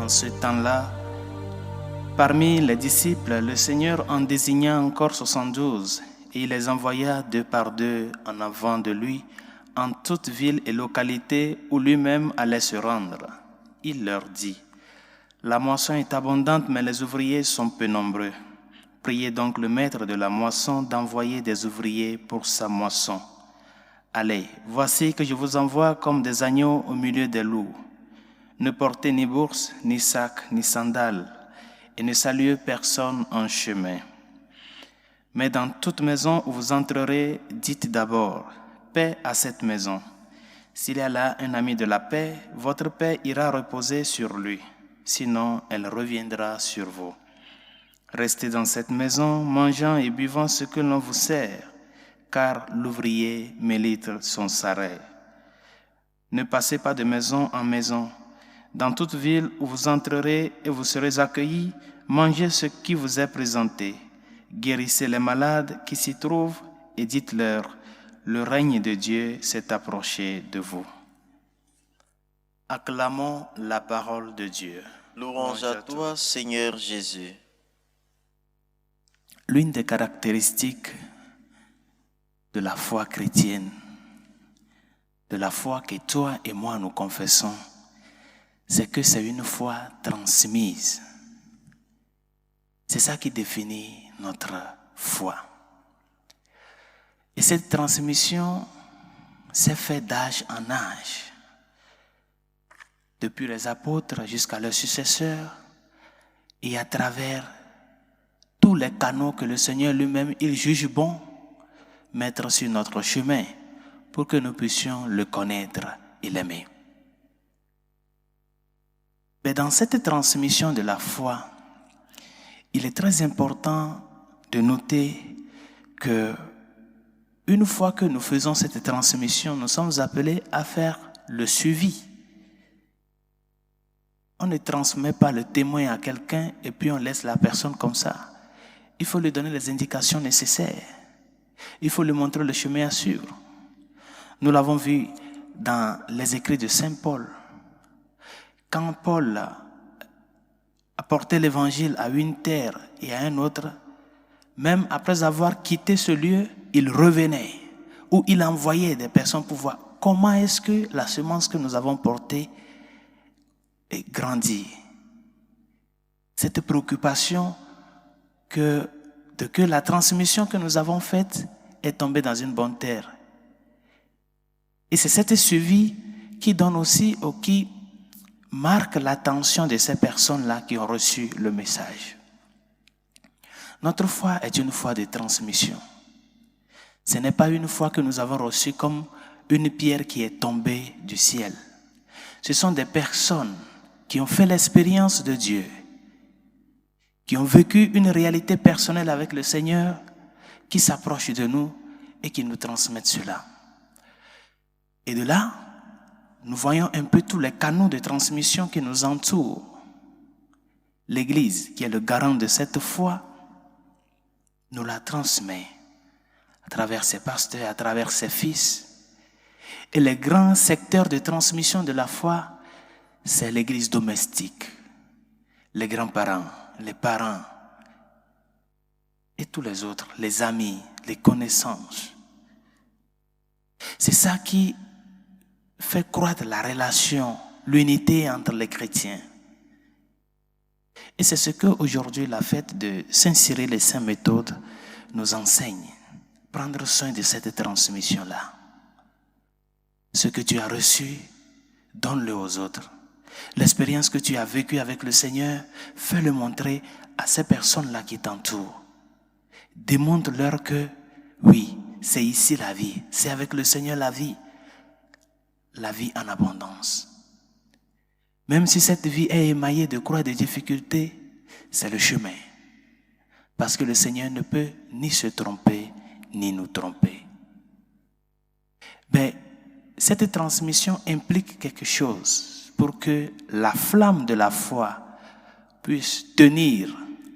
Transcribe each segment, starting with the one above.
En ce temps-là, parmi les disciples, le Seigneur en désigna encore 72 et il les envoya deux par deux en avant de lui en toute ville et localité où lui-même allait se rendre. Il leur dit, « La moisson est abondante, mais les ouvriers sont peu nombreux. Priez donc le maître de la moisson d'envoyer des ouvriers pour sa moisson. Allez, voici que je vous envoie comme des agneaux au milieu des loups. Ne portez ni bourse, ni sac, ni sandales, et ne saluez personne en chemin. Mais dans toute maison où vous entrerez, dites d'abord, paix à cette maison. S'il y a là un ami de la paix, votre paix ira reposer sur lui, sinon elle reviendra sur vous. Restez dans cette maison, mangeant et buvant ce que l'on vous sert, car l'ouvrier mérite son salaire. Ne passez pas de maison en maison. Dans toute ville où vous entrerez et vous serez accueillis, mangez ce qui vous est présenté. Guérissez les malades qui s'y trouvent et dites-leur, le règne de Dieu s'est approché de vous. Acclamons la parole de Dieu. Louange à toi, Seigneur Jésus. L'une des caractéristiques de la foi chrétienne, de la foi que toi et moi nous confessons, c'est que c'est une foi transmise. C'est ça qui définit notre foi. Et cette transmission s'est faite d'âge en âge, depuis les apôtres jusqu'à leurs successeurs, et à travers tous les canaux que le Seigneur lui-même, il juge bon mettre sur notre chemin pour que nous puissions le connaître et l'aimer. Mais dans cette transmission de la foi, il est très important de noter que une fois que nous faisons cette transmission, nous sommes appelés à faire le suivi. On ne transmet pas le témoin à quelqu'un et puis on laisse la personne comme ça. Il faut lui donner les indications nécessaires. Il faut lui montrer le chemin à suivre. Nous l'avons vu dans les écrits de Saint Paul. Quand Paul apportait l'évangile à une terre et à un autre, même après avoir quitté ce lieu, il revenait, ou il envoyait des personnes pour voir comment est-ce que la semence que nous avons portée est grandie. Cette préoccupation que la transmission que nous avons faite est tombée dans une bonne terre. Et c'est cet suivi qui donne aussi, ou qui marque l'attention de ces personnes-là qui ont reçu le message. Notre foi est une foi de transmission. Ce n'est pas une foi que nous avons reçue comme une pierre qui est tombée du ciel. Ce sont des personnes qui ont fait l'expérience de Dieu, qui ont vécu une réalité personnelle avec le Seigneur, qui s'approchent de nous et qui nous transmettent cela. Et de là, nous voyons un peu tous les canaux de transmission qui nous entourent. L'Église, qui est le garant de cette foi, nous la transmet à travers ses pasteurs, à travers ses fils. Et les grands secteurs de transmission de la foi, c'est l'Église domestique, les grands-parents, les parents et tous les autres, les amis, les connaissances. C'est ça qui fait croître la relation, l'unité entre les chrétiens. Et c'est ce qu'aujourd'hui la fête de Saint-Cyril et Saint-Méthode nous enseigne. Prendre soin de cette transmission-là. Ce que tu as reçu, donne-le aux autres. L'expérience que tu as vécue avec le Seigneur, fais-le montrer à ces personnes-là qui t'entourent. Démontre-leur que, oui, c'est ici la vie, c'est avec le Seigneur la vie en abondance. Même si cette vie est émaillée de croix et de difficultés, c'est le chemin. Parce que le Seigneur ne peut ni se tromper, ni nous tromper. Mais cette transmission implique quelque chose pour que la flamme de la foi puisse tenir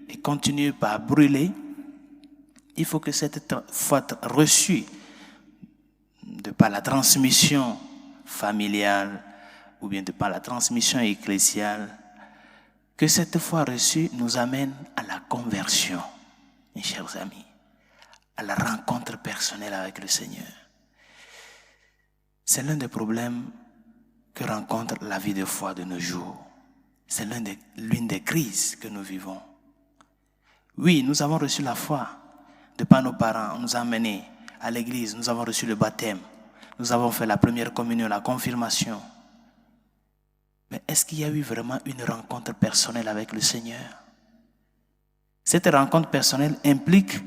et continuer par brûler. Il faut que cette foi reçue de par la transmission familiale ou bien de par la transmission ecclésiale Que cette foi reçue nous amène à la conversion, mes chers amis, à la rencontre personnelle avec le Seigneur. C'est l'un des problèmes que rencontre la vie de foi de nos jours. C'est l'une des crises que nous vivons. Oui, nous avons reçu la foi de par nos parents. On nous a amenés à l'église, nous avons reçu le baptême. Nous avons fait la première communion, la confirmation. Mais est-ce qu'il y a eu vraiment une rencontre personnelle avec le Seigneur? Cette rencontre personnelle implique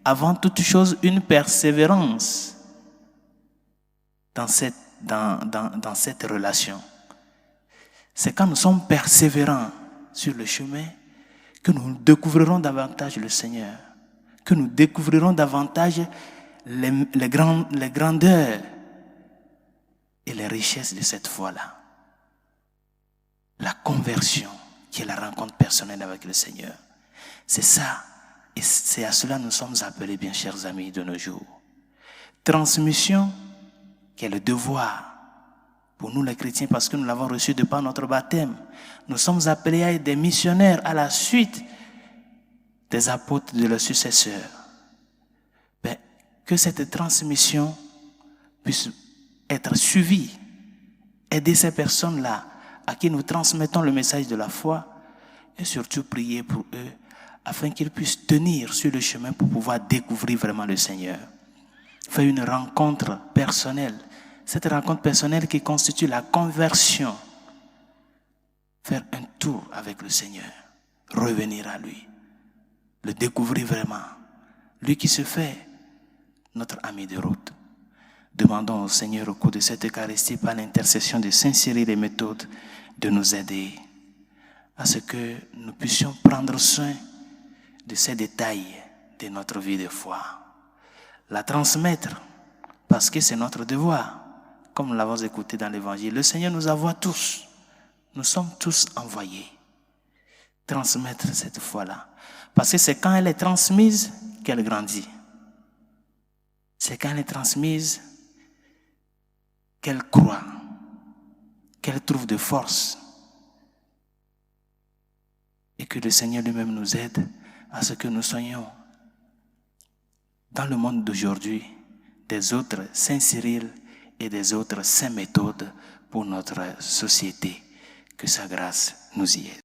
avant toute chose une persévérance dans cette relation. C'est quand nous sommes persévérants sur le chemin que nous découvrirons davantage le Seigneur, que nous découvrirons davantage les grandeurs et les richesses de cette foi-là. La conversion, qui est la rencontre personnelle avec le Seigneur. C'est ça, et c'est à cela que nous sommes appelés, bien chers amis, de nos jours. Transmission, qui est le devoir pour nous les chrétiens, parce que nous l'avons reçu de par notre baptême. Nous sommes appelés à être des missionnaires à la suite des apôtres de leurs successeurs. Mais que cette transmission puisse être suivie, aider ces personnes-là à qui nous transmettons le message de la foi et surtout prier pour eux afin qu'ils puissent tenir sur le chemin pour pouvoir découvrir vraiment le Seigneur. Faire une rencontre personnelle. Cette rencontre personnelle qui constitue la conversion. Faire un tour avec le Seigneur. Revenir à lui. Le découvrir vraiment. Lui qui se fait notre ami de route. Demandons au Seigneur au cours de cette Eucharistie par l'intercession de Saint Cyril et Méthode de nous aider à ce que nous puissions prendre soin de ces détails de notre vie de foi. La transmettre parce que c'est notre devoir. Comme nous l'avons écouté dans l'Évangile, le Seigneur nous envoie tous. Nous sommes tous envoyés. Transmettre cette foi-là. Parce que c'est quand elle est transmise qu'elle grandit. C'est quand elle est transmise qu'elle croit, qu'elle trouve de force. Et que le Seigneur lui-même nous aide à ce que nous soyons dans le monde d'aujourd'hui des autres Saint Cyril et des autres Saint Méthode pour notre société. Que sa grâce nous y aide.